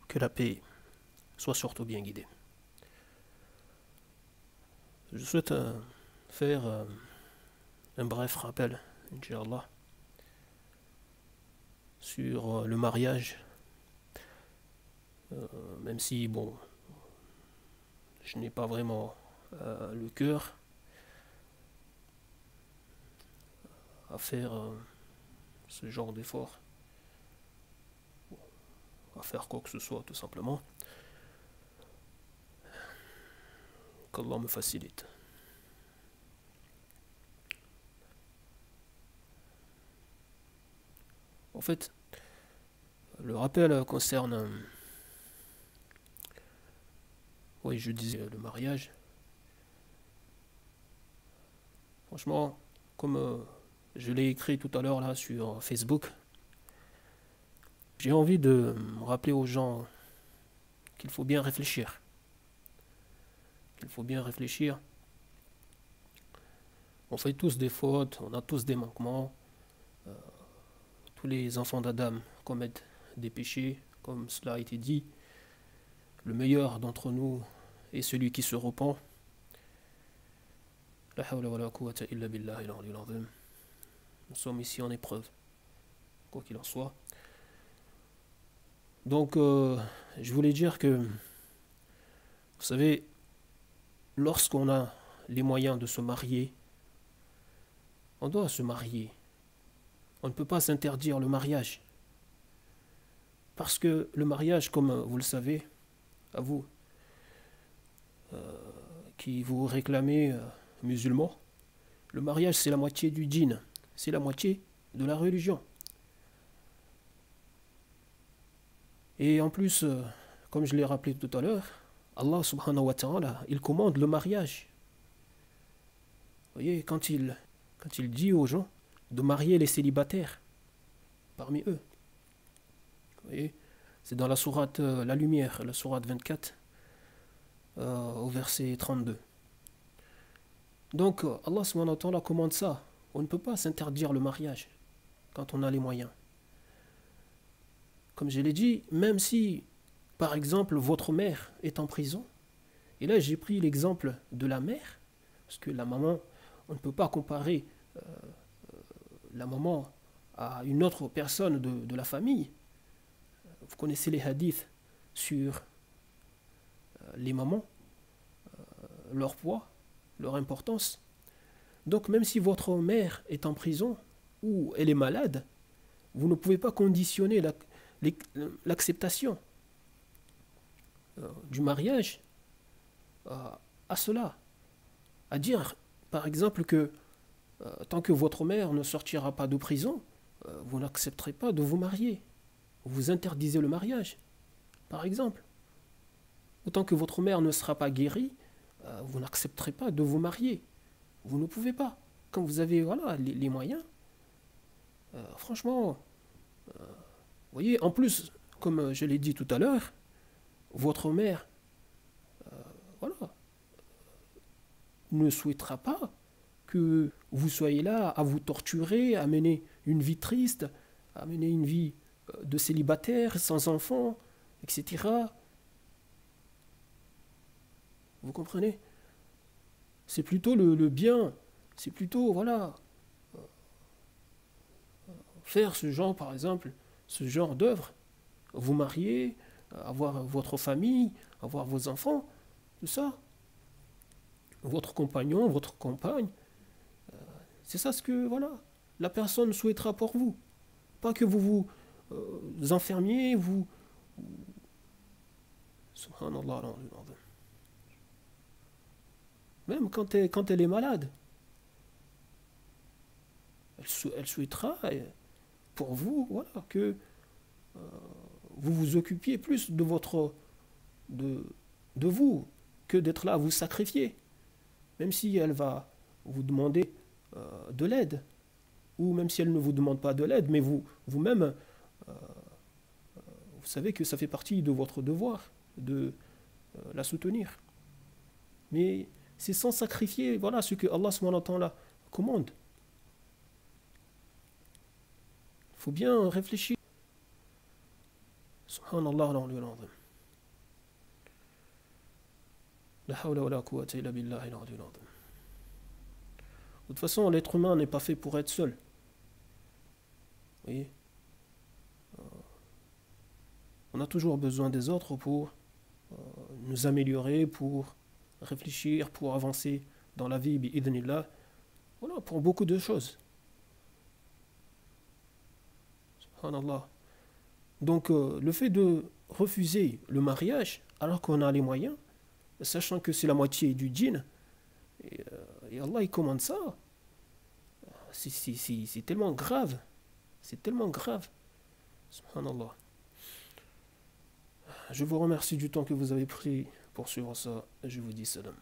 Que la paix soit surtout bien guidée. Je souhaite faire un bref rappel, Inch'Allah, sur le mariage, même si, bon, je n'ai pas vraiment le cœur à faire ce genre d'effort, à faire quoi que ce soit, tout simplement. Qu'Allah me facilite. En fait, le rappel concerne, oui, je disais le mariage. Franchement, comme je l'ai écrit tout à l'heure là sur Facebook, j'ai envie de rappeler aux gens qu'il faut bien réfléchir. Qu'il faut bien réfléchir. On fait tous des fautes, on a tous des manquements. Tous les enfants d'Adam commettent des péchés, comme cela a été dit. Le meilleur d'entre nous est celui qui se repent. La hawla wa la quwwata illa billahi al-aliyyil azim. Nous sommes ici en épreuve, quoi qu'il en soit. Donc, je voulais dire que, vous savez, lorsqu'on a les moyens de se marier, on doit se marier. On ne peut pas s'interdire le mariage. Parce que le mariage, comme vous le savez, à vous, qui vous réclamez musulmans, le mariage c'est la moitié du djinn, c'est la moitié de la religion. Et en plus, comme je l'ai rappelé tout à l'heure, Allah subhanahu wa ta'ala, il commande le mariage. Vous voyez, quand il dit aux gens de marier les célibataires parmi eux. Vous voyez, c'est dans la sourate La Lumière, la sourate 24, au verset 32. Donc, Allah subhanahu wa ta'ala commande ça. On ne peut pas s'interdire le mariage quand on a les moyens. Comme je l'ai dit, même si, par exemple, votre mère est en prison, et là j'ai pris l'exemple de la mère, parce que la maman, on ne peut pas comparer la maman à une autre personne de la famille. Vous connaissez les hadiths sur les mamans, leur poids, leur importance. Donc même si votre mère est en prison ou elle est malade, vous ne pouvez pas conditionner l'acceptation du mariage à cela. À dire, par exemple, que tant que votre mère ne sortira pas de prison, vous n'accepterez pas de vous marier. Vous interdisez le mariage, par exemple. Autant que votre mère ne sera pas guérie, vous n'accepterez pas de vous marier. Vous ne pouvez pas. Quand vous avez voilà, les moyens, franchement, vous voyez, en plus, comme je l'ai dit tout à l'heure, votre mère, voilà, ne souhaitera pas que vous soyez là à vous torturer, à mener une vie triste, à mener une vie de célibataire, sans enfants, etc. Vous comprenez? C'est plutôt le bien, c'est plutôt, voilà, faire ce genre, par exemple, ce genre d'œuvre, vous marier, avoir votre famille, avoir vos enfants, tout ça, votre compagnon, votre compagne, c'est ça ce que, voilà, la personne souhaitera pour vous. Pas que vous vous enfermiez, vous... Subhanallah, même quand elle est malade, elle souhaitera pour vous, voilà, que vous vous occupiez plus de de vous que d'être là à vous sacrifier. Même si elle va vous demander de l'aide, ou même si elle ne vous demande pas de l'aide, mais vous-même, vous savez que ça fait partie de votre devoir de la soutenir. Mais c'est sans sacrifier, voilà ce que Allah subhanahu wa ta'ala commande. Il faut bien réfléchir. Subhanallah. La hawla wa la quwwata illa billahi al-aliyyil azim. De toute façon, l'être humain n'est pas fait pour être seul. Vous voyez? On a toujours besoin des autres pour nous améliorer, pour réfléchir, pour avancer dans la vie, bi'idhnillah. Voilà, pour beaucoup de choses. Subhanallah. Donc, le fait de refuser le mariage, alors qu'on a les moyens, sachant que c'est la moitié du djinn, et Allah il commande ça, c'est tellement grave. C'est tellement grave. Subhanallah. Je vous remercie du temps que vous avez pris pour suivre ça. Je vous dis salam.